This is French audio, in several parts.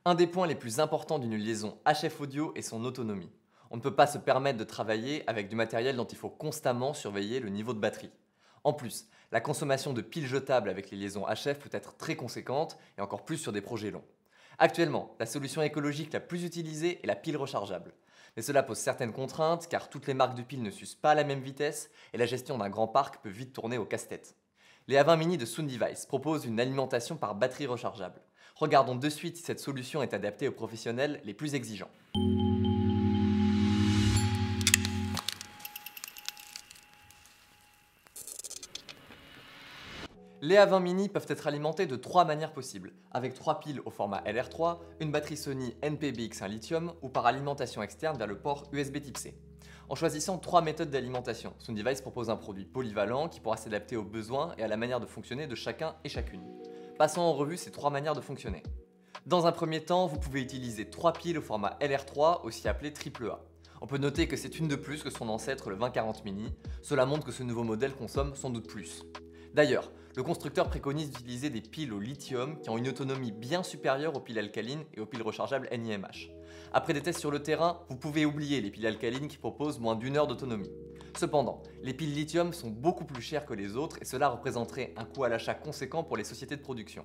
Un des points les plus importants d'une liaison HF audio est son autonomie. On ne peut pas se permettre de travailler avec du matériel dont il faut constamment surveiller le niveau de batterie. En plus, la consommation de piles jetables avec les liaisons HF peut être très conséquente et encore plus sur des projets longs. Actuellement, la solution écologique la plus utilisée est la pile rechargeable. Mais cela pose certaines contraintes car toutes les marques de piles ne s'usent pas à la même vitesse et la gestion d'un grand parc peut vite tourner au casse-tête. Les A20 Mini de Soon Device proposent une alimentation par batterie rechargeable. Regardons de suite si cette solution est adaptée aux professionnels les plus exigeants. Les A20 Mini peuvent être alimentés de trois manières possibles, avec 3 piles au format LR3, une batterie Sony NP-BX1 lithium ou par alimentation externe vers le port USB Type C. En choisissant 3 méthodes d'alimentation, Soon Device propose un produit polyvalent qui pourra s'adapter aux besoins et à la manière de fonctionner de chacun et chacune. Passons en revue ces 3 manières de fonctionner. Dans un premier temps, vous pouvez utiliser 3 piles au format LR3, aussi appelé AAA. On peut noter que c'est une de plus que son ancêtre le 2040 Mini, cela montre que ce nouveau modèle consomme sans doute plus. D'ailleurs, le constructeur préconise d'utiliser des piles au lithium qui ont une autonomie bien supérieure aux piles alcalines et aux piles rechargeables NiMH. Après des tests sur le terrain, vous pouvez oublier les piles alcalines qui proposent moins d'1 heure d'autonomie. Cependant, les piles lithium sont beaucoup plus chères que les autres et cela représenterait un coût à l'achat conséquent pour les sociétés de production.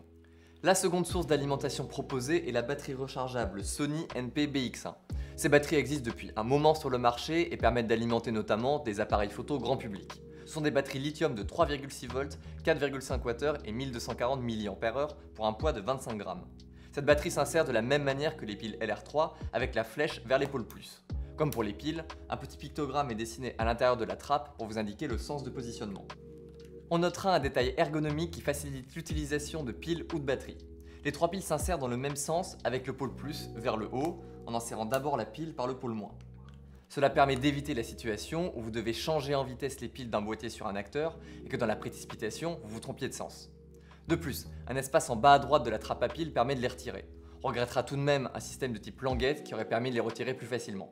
La seconde source d'alimentation proposée est la batterie rechargeable Sony NP-BX1. Ces batteries existent depuis un moment sur le marché et permettent d'alimenter notamment des appareils photo grand public. Ce sont des batteries lithium de 3,6 volts, 4,5 Wh et 1240 mAh pour un poids de 25 grammes. Cette batterie s'insère de la même manière que les piles LR3 avec la flèche vers l'épaule plus. Comme pour les piles, un petit pictogramme est dessiné à l'intérieur de la trappe pour vous indiquer le sens de positionnement. On notera un détail ergonomique qui facilite l'utilisation de piles ou de batteries. Les 3 piles s'insèrent dans le même sens avec le pôle plus vers le haut en insérant d'abord la pile par le pôle moins. Cela permet d'éviter la situation où vous devez changer en vitesse les piles d'un boîtier sur un acteur et que dans la précipitation, vous vous trompiez de sens. De plus, un espace en bas à droite de la trappe à piles permet de les retirer. On regrettera tout de même un système de type languette qui aurait permis de les retirer plus facilement.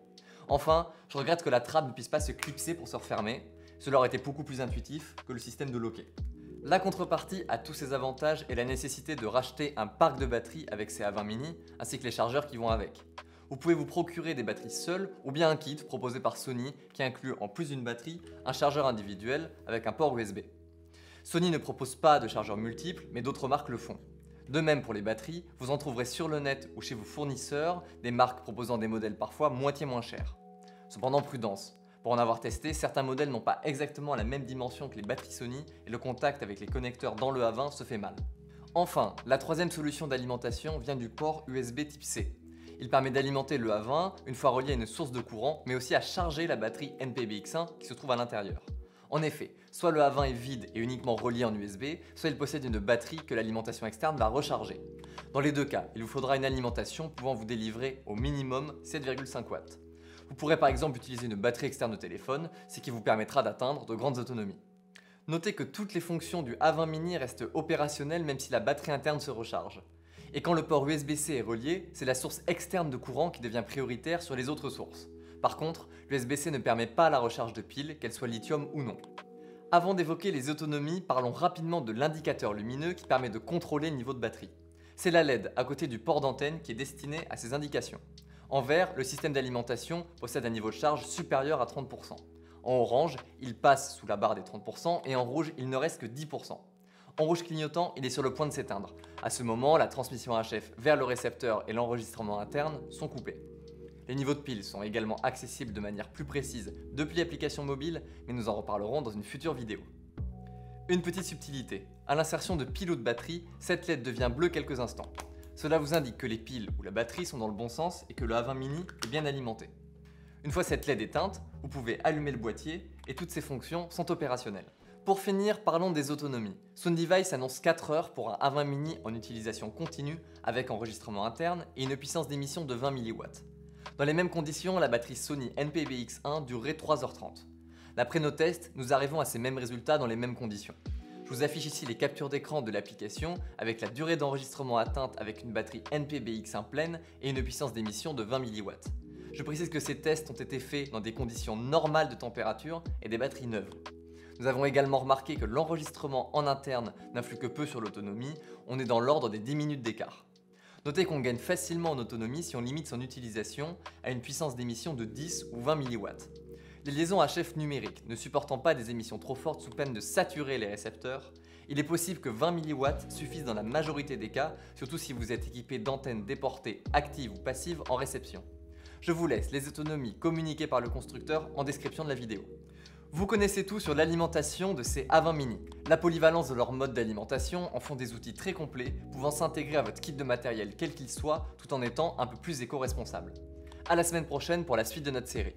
Enfin, je regrette que la trappe ne puisse pas se clipser pour se refermer. Cela aurait été beaucoup plus intuitif que le système de loquet. La contrepartie à tous ces avantages est la nécessité de racheter un parc de batteries avec ces A20 Mini ainsi que les chargeurs qui vont avec. Vous pouvez vous procurer des batteries seules ou bien un kit proposé par Sony qui inclut en plus d'une batterie un chargeur individuel avec un port USB. Sony ne propose pas de chargeurs multiples mais d'autres marques le font. De même pour les batteries, vous en trouverez sur le net ou chez vos fournisseurs des marques proposant des modèles parfois moitié moins chers. Cependant prudence, pour en avoir testé, certains modèles n'ont pas exactement la même dimension que les batteries Sony et le contact avec les connecteurs dans le A20 se fait mal. Enfin, la troisième solution d'alimentation vient du port USB Type C. Il permet d'alimenter le A20 une fois relié à une source de courant, mais aussi à charger la batterie NP-BX1 qui se trouve à l'intérieur. En effet, soit le A20 est vide et uniquement relié en USB, soit il possède une batterie que l'alimentation externe va recharger. Dans les deux cas, il vous faudra une alimentation pouvant vous délivrer au minimum 7,5 watts. Vous pourrez par exemple utiliser une batterie externe de téléphone, ce qui vous permettra d'atteindre de grandes autonomies. Notez que toutes les fonctions du A20 Mini restent opérationnelles même si la batterie interne se recharge. Et quand le port USB-C est relié, c'est la source externe de courant qui devient prioritaire sur les autres sources. Par contre, l'USB-C ne permet pas la recharge de piles, qu'elles soient lithium ou non. Avant d'évoquer les autonomies, parlons rapidement de l'indicateur lumineux qui permet de contrôler le niveau de batterie. C'est la LED à côté du port d'antenne qui est destiné à ces indications. En vert, le système d'alimentation possède un niveau de charge supérieur à 30%. En orange, il passe sous la barre des 30% et en rouge, il ne reste que 10%. En rouge clignotant, il est sur le point de s'éteindre. À ce moment, la transmission HF vers le récepteur et l'enregistrement interne sont coupés. Les niveaux de piles sont également accessibles de manière plus précise depuis l'application mobile, mais nous en reparlerons dans une future vidéo. Une petite subtilité, à l'insertion de pile ou de batterie, cette LED devient bleue quelques instants. Cela vous indique que les piles ou la batterie sont dans le bon sens et que le A20 Mini est bien alimenté. Une fois cette LED éteinte, vous pouvez allumer le boîtier et toutes ces fonctions sont opérationnelles. Pour finir, parlons des autonomies. Soon Device annonce 4 heures pour un A20 Mini en utilisation continue avec enregistrement interne et une puissance d'émission de 20 mW. Dans les mêmes conditions, la batterie Sony NP-BX1 durerait 3h30. D'après nos tests, nous arrivons à ces mêmes résultats dans les mêmes conditions. Je vous affiche ici les captures d'écran de l'application avec la durée d'enregistrement atteinte avec une batterie NP-BX1 pleine et une puissance d'émission de 20 mW. Je précise que ces tests ont été faits dans des conditions normales de température et des batteries neuves. Nous avons également remarqué que l'enregistrement en interne n'influe que peu sur l'autonomie, on est dans l'ordre des 10 minutes d'écart. Notez qu'on gagne facilement en autonomie si on limite son utilisation à une puissance d'émission de 10 ou 20 mW. Les liaisons HF numériques ne supportant pas des émissions trop fortes sous peine de saturer les récepteurs, il est possible que 20 mW suffisent dans la majorité des cas, surtout si vous êtes équipé d'antennes déportées actives ou passives en réception. Je vous laisse les autonomies communiquées par le constructeur en description de la vidéo. Vous connaissez tout sur l'alimentation de ces A20 Mini. La polyvalence de leur mode d'alimentation en font des outils très complets, pouvant s'intégrer à votre kit de matériel quel qu'il soit, tout en étant un peu plus éco-responsable. À la semaine prochaine pour la suite de notre série.